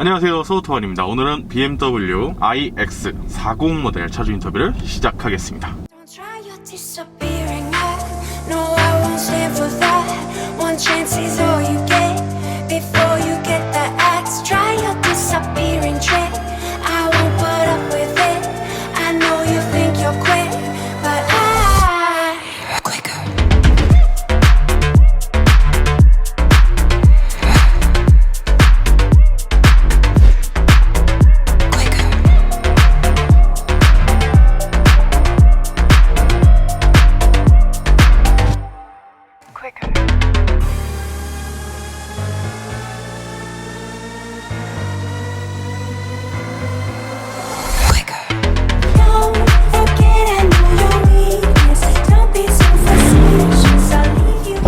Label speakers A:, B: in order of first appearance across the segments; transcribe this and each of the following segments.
A: 안녕하세요, 소우토원입니다. 오늘은 BMW iX40 모델 차주 인터뷰를 시작하겠습니다.
B: Don't try your disappearing act. No, I won't stand for that. One chance is all you get before you get the axe. Try your disappearing trick. I won't put up with it. I know you think you're quick, but I'm quicker. Don't forget I know your weakness. Don't be so facetious. I'll leave you.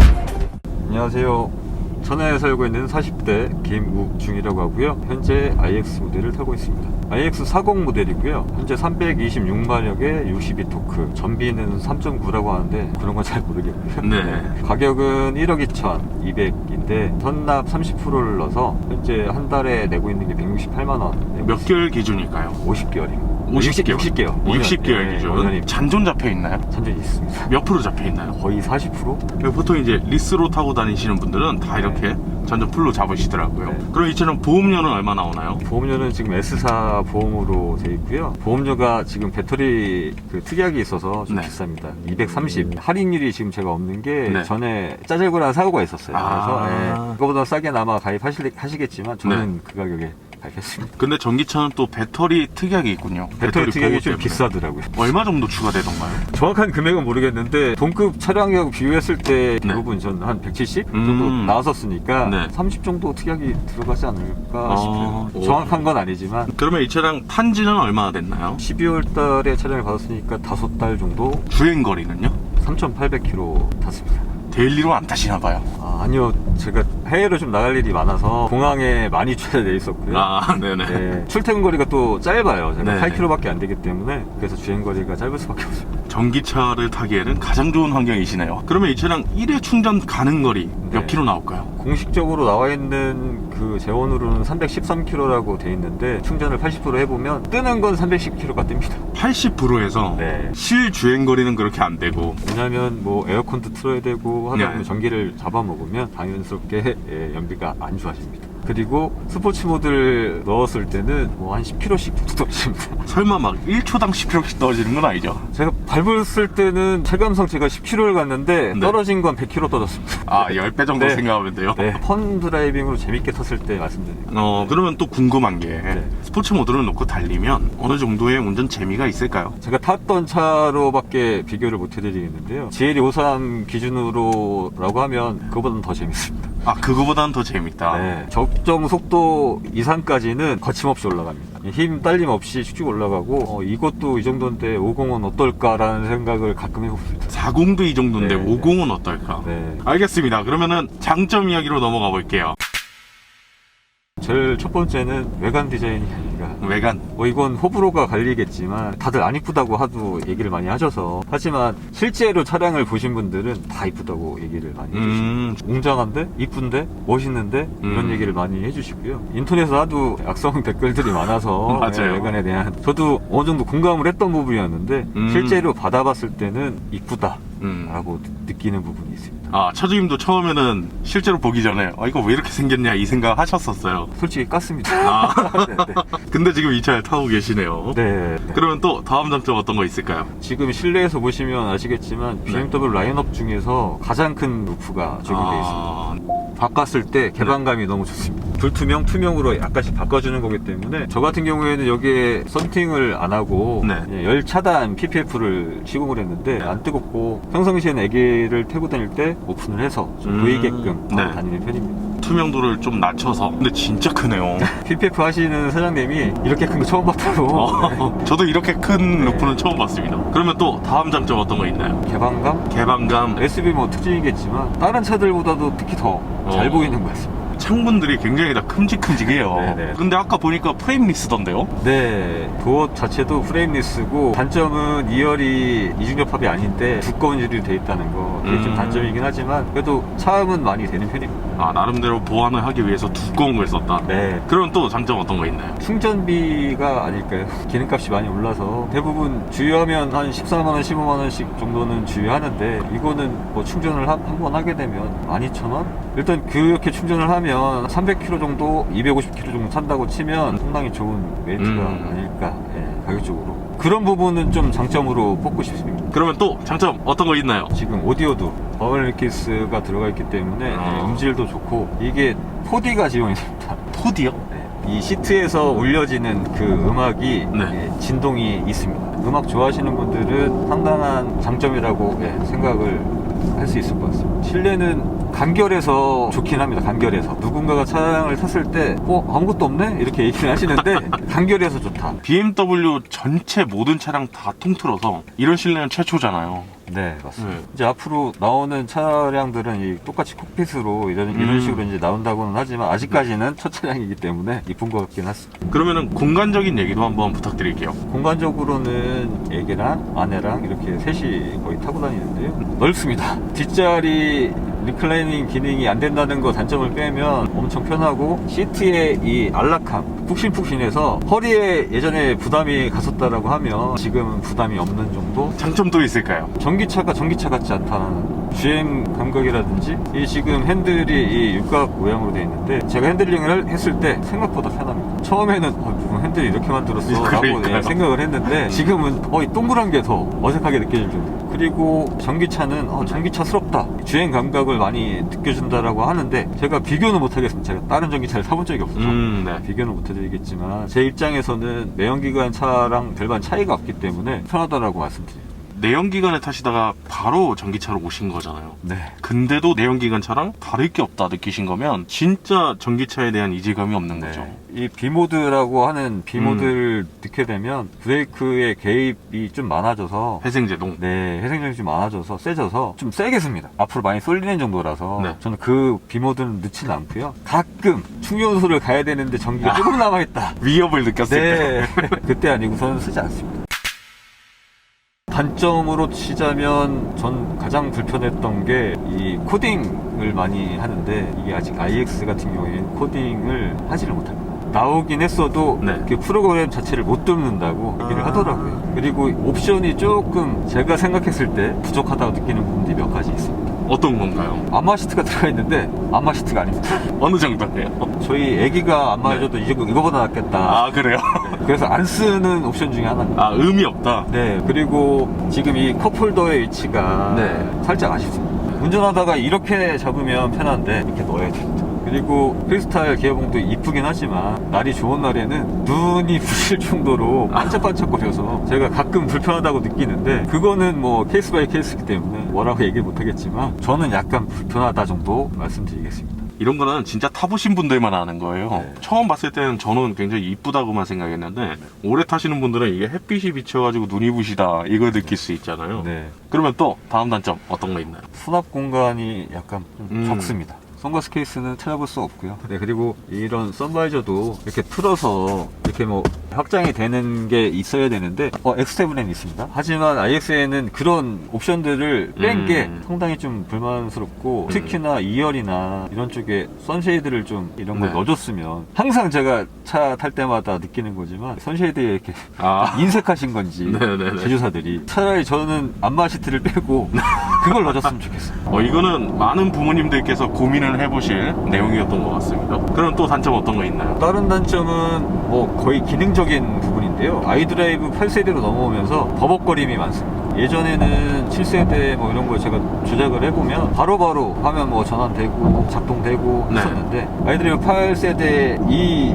C: 안녕하세요. 천안에 살고 있는 40대 김욱중이라고 하고요. 현재 iX 모델을 타고 있습니다. iX40 모델이고요. 현재 326마력의 62토크, 전비는 3.9라고 하는데 그런 건 잘 모르겠고요.
A: 네.
C: 가격은 1억 2,200인데 선납 30%를 넣어서 현재 한 달에 내고 있는 게 168만 원.
A: 몇 개월 기준일까요?
C: 50개월입니다.
A: 50개월.
C: 60개월.
A: 60개월 기준. 잔존 잡혀 있나요?
C: 잔존이 있습니다.
A: 몇 프로 잡혀 있나요?
C: 거의 40%?
A: 보통 이제 리스로 타고 다니시는 분들은 다 이렇게 잔존 풀로 잡으시더라고요.
C: 네.
A: 그럼 이 차는 보험료는 얼마 나오나요?
C: 보험료는 지금 S사 보험으로 되어 있고요. 보험료가 지금 배터리 특약이 있어서 좀
A: 네.
C: 비쌉니다. 230. 할인율이 지금 제가 없는 게
A: 네.
C: 전에 짜잘구라는 사고가 있었어요.
A: 아.
C: 그래서 그거보다 싸게 아마 가입하시겠지만 저는 그 가격에 가입했습니다.
A: 근데 전기차는 또 배터리 특약이 있군요.
C: 배터리 특약이
A: 보호
C: 좀
A: 때문에.
C: 비싸더라고요.
A: 얼마 정도 추가되던가요?
C: 정확한 금액은 모르겠는데 동급 차량하고 비교했을 때
A: 네.
C: 대부분 전 한 170 정도 나왔었으니까
A: 네.
C: 30 정도 특약이 들어가지 않을까 싶어요.
A: 오.
C: 정확한 건 아니지만
A: 그러면 이 차량 탄 지는 얼마나 됐나요?
C: 12월 달에 차량을 받았으니까 5달 정도
A: 주행거리는요?
C: 3,800km 탔습니다.
A: 데일리로 안 타시나 봐요.
C: 아니요, 제가 해외로 좀 나갈 일이 많아서 공항에 많이 취재돼 있었고요.
A: 아, 네네.
C: 네, 출퇴근 거리가 또 짧아요. 제가
A: 네.
C: 8km밖에 안 되기 때문에 그래서 주행 거리가 짧을 수밖에 없습니다.
A: 전기차를 타기에는 가장 좋은 환경이시네요. 그러면 이 차량 1회 충전 가능 거리 몇
C: 네.
A: 킬로 나올까요?
C: 공식적으로 나와 있는 그 재원으로는 313km라고 돼 있는데 충전을 80% 해보면 뜨는 건 310km가 뜹니다.
A: 80%에서
C: 네.
A: 실 주행 거리는 그렇게 안 되고.
C: 왜냐면 뭐 에어컨도 틀어야 되고 하다 보면
A: 네.
C: 전기를 잡아먹으면 당연스럽게 연비가 안 좋아집니다. 그리고 스포츠 모드를 넣었을 때는 뭐 한 10km씩 뚝뚝 떨어집니다.
A: 설마 막 1초당 10km씩 떨어지는 건 아니죠?
C: 제가 밟았을 때는 체감상 제가 10km를 갔는데
A: 네.
C: 떨어진 건 100km 떨어졌습니다.
A: 아, 10배 정도
C: 네.
A: 생각하면 돼요?
C: 네. 펀 드라이빙으로 재밌게 탔을 때 말씀드릴게요.
A: 그러면 또 궁금한 게
C: 네.
A: 스포츠 모드를 놓고 달리면 어느 정도의 운전 재미가 있을까요?
C: 제가 탔던 차로밖에 비교를 못 해드리겠는데요. GLE53 기준으로라고 하면 그거보다는 더 재밌습니다.
A: 아, 그거보다는 더 재밌다.
C: 네, 적정 속도 이상까지는 거침없이 올라갑니다. 힘 딸림 없이 쭉쭉 올라가고 이것도 이 정도인데 50은 어떨까라는 생각을 가끔 해봅니다.
A: 40도 이 정도인데
C: 네.
A: 50은 어떨까?
C: 네.
A: 알겠습니다. 그러면은 장점 이야기로 넘어가 볼게요.
C: 제일 첫 번째는 외관 디자인이 아닌가.
A: 외관.
C: 이건 호불호가 갈리겠지만 다들 안 이쁘다고 하도 얘기를 많이 하셔서, 하지만 실제로 차량을 보신 분들은 다 이쁘다고 얘기를 많이 해주십니다. 웅장한데 이쁜데 멋있는데 이런 얘기를 많이 해주시고요. 인터넷에 하도 악성 댓글들이 많아서
A: 맞아요.
C: 외관에 대한 저도 어느 정도 공감을 했던 부분이었는데 실제로 받아봤을 때는 이쁘다 라고 느끼는 부분이 있습니다.
A: 아, 차주님도 처음에는 실제로 보기 전에 이거 왜 이렇게 생겼냐 이 생각 하셨었어요.
C: 솔직히 깠습니다.
A: 아.
C: 네, 네.
A: 근데 지금 이 차를 타고 계시네요.
C: 네.
A: 그러면 또 다음 장점 어떤 거 있을까요?
C: 지금 실내에서 보시면 아시겠지만 BMW 라인업 중에서 가장 큰 루프가 적용되어 있습니다. 바꿨을 때 개방감이 너무 좋습니다. 불투명, 투명으로 약간씩 바꿔주는 거기 때문에 저 같은 경우에는 여기에 썬팅을 안 하고
A: 네.
C: 열 차단 PPF를 시공을 했는데 안 뜨겁고 평상시에는 애기를 태고 다닐 때 오픈을 해서 좀 보이게끔 하고
A: 네.
C: 다니는 편입니다.
A: 투명도를 좀 낮춰서. 근데 진짜 크네요.
C: PPF 하시는 사장님이 이렇게 큰 거 처음 봤다고.
A: 저도 이렇게 큰 루프는 처음 봤습니다. 그러면 또 다음 장점 어떤 거 있나요?
C: 개방감?
A: 개방감.
C: SUV 뭐 특징이겠지만 다른 차들보다도 특히 더 잘 보이는 것 같습니다.
A: 창문들이 굉장히 다 큼직큼직해요.
C: 네네.
A: 근데 아까 보니까 프레임리스던데요?
C: 네, 도어 자체도 프레임리스고 단점은 2열이 이중접합이 아닌데 두꺼운 유리로 되어 있다는 거, 그게 좀 단점이긴 하지만 그래도 차음은 많이 되는 편입니다.
A: 아, 나름대로 보완을 하기 위해서 두꺼운 걸 썼다.
C: 네.
A: 그럼 또 장점 어떤 거 있나요?
C: 충전비가 아닐까요? 기름값이 많이 올라서 대부분 주유하면 한 14만원, 15만원씩 정도는 주유하는데 이거는 뭐 충전을 한 번 하게 되면 12,000원? 일단 그렇게 충전을 하면 300km 정도, 250km 정도 찬다고 치면 상당히 좋은 메리트가 아닐까, 예, 가격적으로. 그런 부분은 좀 장점으로 뽑고 싶습니다.
A: 그러면 또 장점 어떤 거 있나요?
C: 지금 오디오도 버벌리키스가 들어가 있기 때문에 예, 음질도 좋고 이게 4D가 지원이 됩니다.
A: 4D요?
C: 네. 이 시트에서 울려지는 그 음악이
A: 네.
C: 예, 진동이 있습니다. 음악 좋아하시는 분들은 상당한 장점이라고 예, 생각을 할 수 있을 것 같습니다. 실내는 간결해서 좋긴 합니다. 간결해서 누군가가 차량을 탔을 때 아무것도 없네? 이렇게 얘기를 하시는데 간결해서 좋다.
A: BMW 전체 모든 차량 다 통틀어서 이런 실내는 최초잖아요.
C: 네, 맞습니다.
A: 네.
C: 이제 앞으로 나오는 차량들은 이 똑같이 콕핏으로 이런 식으로 이제 나온다고는 하지만 아직까지는 첫 차량이기 때문에 이쁜 것 같긴 하습니다.
A: 그러면은 공간적인 얘기도 한번 부탁드릴게요.
C: 공간적으로는 애기랑 아내랑 이렇게 셋이 거의 타고 다니는데요. 넓습니다. 뒷자리 리클라이닝 기능이 안 된다는 거 단점을 빼면 엄청 편하고 시트의 이 안락함, 푹신푹신해서 허리에 예전에 부담이 갔었다라고 하면 지금은 부담이 없는 정도?
A: 장점도 있을까요?
C: 전기차가 전기차 같지 않다는 주행 감각이라든지 이 지금 핸들이 이 육각 모양으로 되어 있는데 제가 핸들링을 했을 때 생각보다 편합니다. 처음에는 무슨 핸들이 이렇게 만들었어 라고
A: 그러니까요.
C: 생각을 했는데 지금은 이 동그란 게 더 어색하게 느껴질 정도. 그리고 전기차는 전기차스럽다, 주행 감각을 많이 느껴준다라고 하는데 제가 비교는 못하겠습니다. 제가 다른 전기차를 타본 적이 없어서
A: 네.
C: 비교는 못해드리겠지만 제 입장에서는 내연기관 차랑 별반 차이가 없기 때문에 편하다라고 말씀드립니다.
A: 내연기관에 타시다가 바로 전기차로 오신 거잖아요.
C: 네.
A: 근데도 내연기관 차랑 다를 게 없다 느끼신 거면 진짜 전기차에 대한 이질감이 없는 거죠.
C: 이 B모드라고 하는 B모드를 넣게 되면 브레이크의 개입이 좀 많아져서
A: 회생제동.
C: 네, 회생력이 좀 많아져서 세져서 좀 세게 씁니다. 앞으로 많이 쏠리는 정도라서
A: 네.
C: 저는 그 B모드는 넣지는 않고요. 가끔 충전소를 가야 되는데 전기가 조금 남아있다.
A: 위협을 느꼈을 때.
C: 네. 그때 아니고서는 쓰지 않습니다. 단점으로 치자면 전 가장 불편했던 게 이 코딩을 많이 하는데 이게 아직 iX 같은 경우에 코딩을 하지를 못합니다. 나오긴 했어도
A: 네.
C: 그 프로그램 자체를 못 뚫는다고 얘기를 하더라고요. 그리고 옵션이 조금 제가 생각했을 때 부족하다고 느끼는 부분들이 몇 가지 있습니다.
A: 어떤 건가요?
C: 안마시트가 들어가 있는데 안마시트가 아닙니다.
A: 어느 정도예요?
C: 저희 애기가 안마해줘도 이거보다 낫겠다.
A: 아, 그래요?
C: 그래서 안 쓰는 옵션 중에 하나입니다.
A: 아, 의미 없다.
C: 네, 그리고 지금 이 컵홀더의 위치가
A: 네.
C: 살짝 아쉽습니다. 운전하다가 이렇게 잡으면 편한데 이렇게 넣어야 됩니다. 그리고 크리스탈 기어봉도 이쁘긴 하지만 날이 좋은 날에는 눈이 부실 정도로 반짝반짝거려서 제가 가끔 불편하다고 느끼는데 그거는 뭐 케이스 바이 케이스이기 때문에 뭐라고 얘기 못하겠지만 저는 약간 불편하다 정도 말씀드리겠습니다.
A: 이런 거는 진짜 타보신 분들만 아는 거예요.
C: 네.
A: 처음 봤을 때는 저는 굉장히 이쁘다고만 생각했는데 오래 타시는 분들은 이게 햇빛이 비쳐가지고 눈이 부시다 이걸 느낄 수 있잖아요.
C: 네.
A: 그러면 또 다음 단점 어떤 거 있나요?
C: 수납 공간이 약간 좀 적습니다. 선글라스 케이스는 찾아볼 수 없고요. 네, 그리고 이런 선바이저도 이렇게 틀어서 이렇게 뭐 확장이 되는 게 있어야 되는데 X7에는 있습니다. 하지만 iX에는 그런 옵션들을 뺀 게 상당히 좀 불만스럽고 특히나 2열이나 이런 쪽에 선쉐이드를 좀 이런 걸
A: 네.
C: 넣어줬으면 항상 제가 차 탈 때마다 느끼는 거지만 선쉐이드에 이렇게
A: 아.
C: 인색하신 건지
A: 네네네.
C: 제조사들이 차라리 저는 안마 시트를 빼고 그걸 넣어줬으면 좋겠어요.
A: 이거는 많은 부모님들께서 고민을 해보실 내용이었던 것 같습니다. 그럼 또 단점 어떤 거 있나요?
C: 다른 단점은 뭐 거의 기능적인 부분인데요. 아이드라이브 8세대로 넘어오면서 버벅거림이 많습니다. 예전에는 7세대 뭐 이런 걸 제가 조작을 해보면 바로바로 화면 뭐 전환되고 작동되고
A: 네.
C: 했었는데 아이드라이브 8세대 이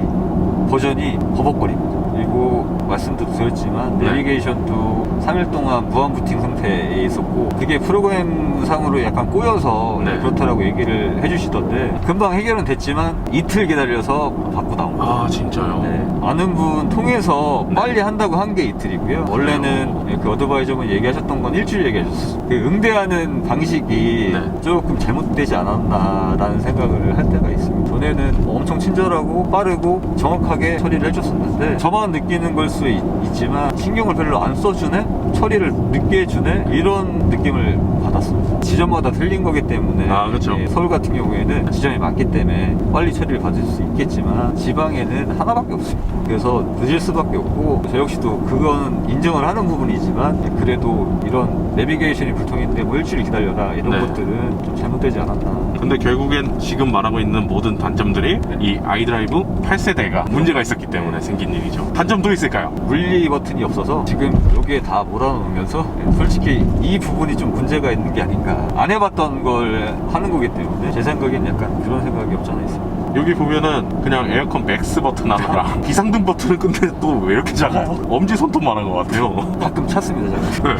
C: 버전이 버벅거립니다. 그리고 말씀도 드렸지만
A: 네.
C: 내비게이션도 3일 동안 무한 부팅 상태에 있었고 그게 프로그램상으로 약간 꼬여서
A: 네.
C: 그렇다라고 얘기를 해주시던데 금방 해결은 됐지만 이틀 기다려서 받고 나온 거예요.
A: 아, 진짜요?
C: 네. 아는 분 통해서 빨리 한다고 한 게 이틀이고요. 원래는 그 어드바이저분 얘기하셨던 건 일주일 얘기하셨어요. 그 응대하는 방식이
A: 네.
C: 조금 잘못되지 않았나라는 생각을 할 때가 있습니다. 전에는 엄청 친절하고 빠르고 정확하게 처리를 해줬었는데 저만 느끼는 걸 수 있지만 신경을 별로 안 써주네? 처리를 늦게 해주네? 이런 느낌을 받았습니다. 지점마다 틀린 거기 때문에
A: 아, 그쵸.
C: 서울 같은 경우에는 지점이 많기 때문에 빨리 처리를 받을 수 있겠지만 지방에는 하나밖에 없습니다. 그래서 늦을 수밖에 없고 저 역시도 그거는 인정을 하는 부분이지만 그래도 이런 내비게이션이 불통인데 뭐 일주일 기다려라 이런
A: 네.
C: 것들은 좀 잘못되지 않았나.
A: 근데 결국엔 지금 말하고 있는 모든 단점들이 이 아이드라이브 8세대가 문제가 있었기 때문에 생긴 일이죠. 단점도 있을까요?
C: 분리 버튼이 없어서 지금 여기에 다 몰아놓으면서 솔직히 이 부분이 좀 문제가 있는 게 아닌가. 안 해봤던 걸 하는 거기 때문에 제 생각엔 약간 그런 생각이 없지 않아 있습니다.
A: 여기 보면은 그냥 에어컨 맥스 버튼 하나랑 비상등 버튼은 근데 또 왜 이렇게 작아요? 엄지손톱만 한 것 같아요.
C: 가끔 찾습니다, 제가.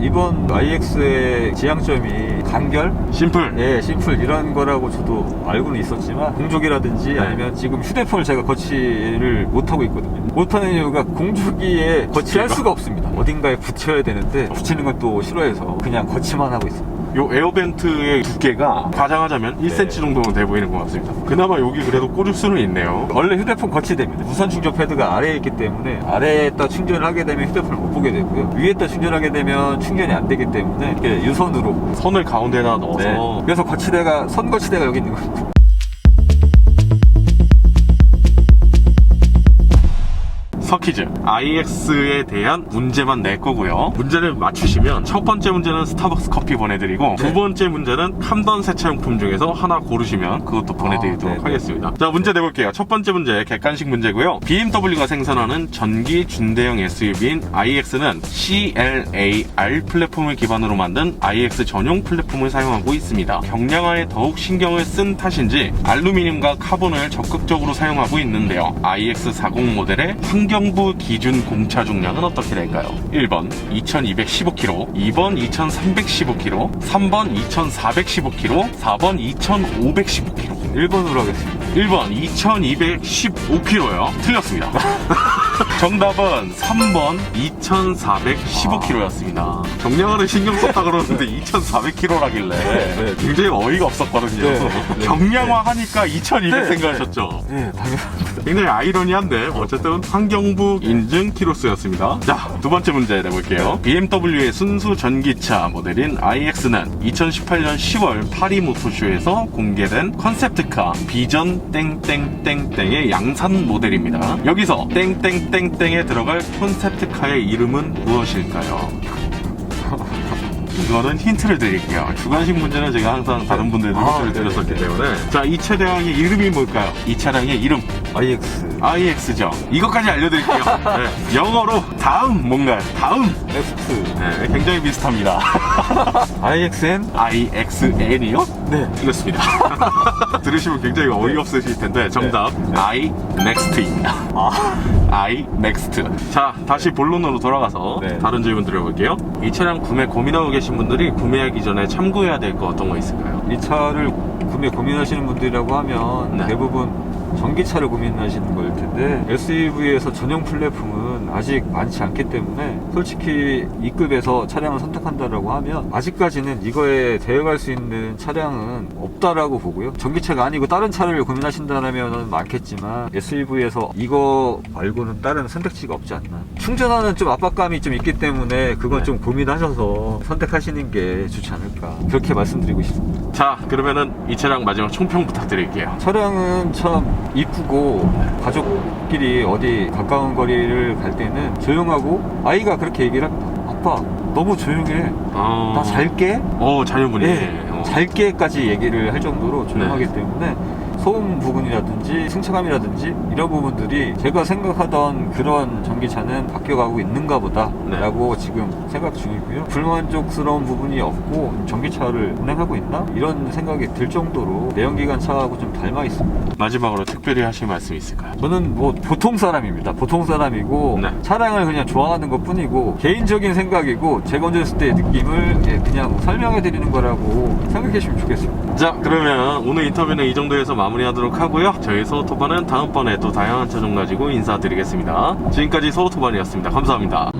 C: 이번 IX의 지향점이 간결?
A: 심플.
C: 예, 심플 이런 거라고 저도 알고는 있었지만 공조기라든지
A: 네.
C: 아니면 지금 휴대폰을 제가 거치를 못하고 있거든요. 못하는 이유가 공조기에 거치할 수가 없습니다. 어딘가에 붙여야 되는데 붙이는 건 또 싫어해서 그냥 거치만 하고 있습니다.
A: 요 에어벤트의 두께가 과장하자면 1cm 정도는 돼 보이는 것 같습니다. 그나마 여기 그래도 꽂을 수는 있네요.
C: 원래 휴대폰 거치대입니다. 무선 충전 패드가 아래에 있기 때문에 아래에다 충전을 하게 되면 휴대폰을 못 보게 되고요. 위에다 충전하게 되면 충전이 안 되기 때문에 이렇게 유선으로.
A: 선을 가운데다 넣어서
C: 네. 그래서 거치대가 선 거치대가 여기 있는 거예요.
A: 서키즈 IX에 대한 문제만 낼 거고요. 문제를 맞추시면 첫 번째 문제는 스타벅스 커피 보내드리고 두 번째 문제는 캄던 세차용품 중에서 하나 고르시면 그것도 보내드리도록 하겠습니다. 자, 문제 내볼게요. 첫 번째 문제 객관식 문제고요. BMW가 생산하는 전기 준대형 SUV인 iX는 CLAR 플랫폼을 기반으로 만든 iX 전용 플랫폼을 사용하고 있습니다. 경량화에 더욱 신경을 쓴 탓인지 알루미늄과 카본을 적극적으로 사용하고 있는데요. iX40 모델의 환경부 기준 공차 중량은 어떻게 될까요? 1번 2215kg, 2번 2315kg, 3번 2415kg, 4번 2515kg.
C: 1번으로 하겠습니다.
A: 1번 2215kg요. 틀렸습니다. 정답은 3번 2415kg였습니다. 경량화를 신경 썼다 그러는데 2400kg라길래
C: 네.
A: 굉장히 어이가 없었거든요.
C: 네.
A: 경량화 하니까 2200
C: 네.
A: 생각하셨죠?
C: 네, 당연합니다.
A: 굉장히 아이러니한데 어쨌든 환경부 인증 키로수였습니다. 자, 두 번째 문제 내볼게요. BMW의 순수 전기차 모델인 iX는 2018년 10월 파리 모토쇼에서 공개된 컨셉트카 비전 땡땡땡땡의 양산 모델입니다. 여기서 땡땡땡땡에 들어갈 컨셉트카의 이름은 무엇일까요? 이거는 힌트를 드릴게요. 주관식 문제는 제가 항상 다른 분들도 힌트를 드렸었기 때문에. 자, 이 차량의 이름이 뭘까요? 이 차량의 이름. IX죠. 이것까지 알려드릴게요. 네, 영어로 다음 뭔가요? 다음.
C: X.
A: 네, 굉장히 비슷합니다.
C: IXN?
A: IXN이요?
C: 네.
A: 틀렸습니다. 들으시면 굉장히 어이없으실 텐데 정답 iNext입니다. iNext. 자, 다시 본론으로 돌아가서
C: 네.
A: 다른 질문 드려볼게요. 이 차량 구매 고민하고 계신 분들이 구매하기 전에 참고해야 될 거 어떤 거 있을까요?
C: 이 차를 고민하시는 분들이라고 하면
A: 네.
C: 대부분 전기차를 고민하시는 걸 텐데 SUV에서 전용 플랫폼은 아직 많지 않기 때문에 솔직히 이 급에서 차량을 선택한다라고 하면 아직까지는 이거에 대응할 수 있는 차량은 없다라고 보고요. 전기차가 아니고 다른 차를 고민하신다면 많겠지만 SUV에서 이거 말고는 다른 선택지가 없지 않나. 충전하는 좀 압박감이 좀 있기 때문에 그건
A: 네.
C: 좀 고민하셔서 선택하시는 게 좋지 않을까 그렇게 말씀드리고 싶습니다.
A: 자, 그러면은 이 차량 마지막 총평 부탁드릴게요.
C: 차량은 참 이쁘고 가족끼리 어디 가까운 거리를 갈 때는 조용하고 아이가 그렇게 얘기를 합니다. 아빠 너무 조용해. 나 잘게.
A: 자녀분이.
C: 네, 잘게까지 얘기를 할 정도로 조용하기 때문에 소음 부분이라든지 승차감이라든지 이런 부분들이 제가 생각하던 그런 전기차는 바뀌어가고 있는가 보다 라고 지금 생각 중이고요. 불만족스러운 부분이 없고 전기차를 운행하고 있나? 이런 생각이 들 정도로 내연기관 차하고 좀 닮아 있습니다.
A: 마지막으로 특별히 하실 말씀이 있을까요?
C: 저는 뭐 보통 사람입니다. 보통 사람이고
A: 네.
C: 차량을 그냥 좋아하는 것 뿐이고 개인적인 생각이고 제가 운전했을 때의 느낌을 그냥 설명해 드리는 거라고 생각해 주시면 좋겠습니다.
A: 자, 그러면 오늘 인터뷰는 이 정도에서 마무리하도록 하고요. 저희 서울토반은 다음번에 또 다양한 차종 가지고 인사드리겠습니다. 지금까지 서울토반이었습니다. 감사합니다.